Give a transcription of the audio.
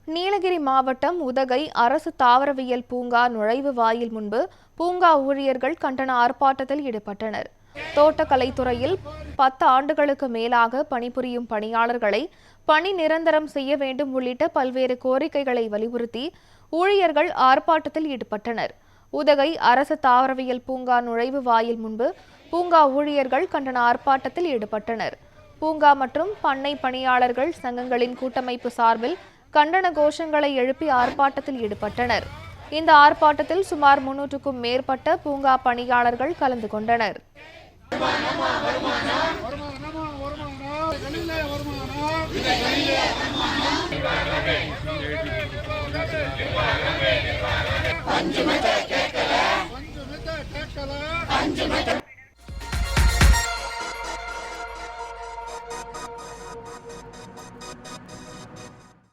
நீலகிரி மாவட்டம் உதகை அரசு தாவரவியல் பூங்கா நுழைவு வாயில் முன்பு பூங்கா ஊழியர்கள் கண்டன ஆர்ப்பாட்டத்தில் ஈடுபட்டனர். தோட்டக்கலைத்துறையில் 10 ஆண்டுகளுக்கு மேலாக பணிபுரியும் பணியாளர்களை பணி நிரந்தரம் செய்ய வேண்டும் உள்ளிட்ட பல்வேறு கோரிக்கைகளை வலியுறுத்தி ஊழியர்கள் ஆர்ப்பாட்டத்தில் ஈடுபட்டனர். உதகை அரசு தாவரவியல் பூங்கா நுழைவு வாயில் முன்பு பூங்கா ஊழியர்கள் கண்டன ஆர்ப்பாட்டத்தில் ஈடுபட்டனர். பூங்கா மற்றும் பண்ணை பணியாளர்கள் சங்கங்களின் கூட்டமைப்பு சார்பில் கண்டன கோஷங்களை எழுப்பி ஆர்ப்பாட்டத்தில் ஈடுபட்டனர். இந்த ஆர்ப்பாட்டத்தில் சுமார் 300க்கும் மேற்பட்ட பூங்கா பணியாளர்கள் கலந்து கொண்டனர். பஞ்சு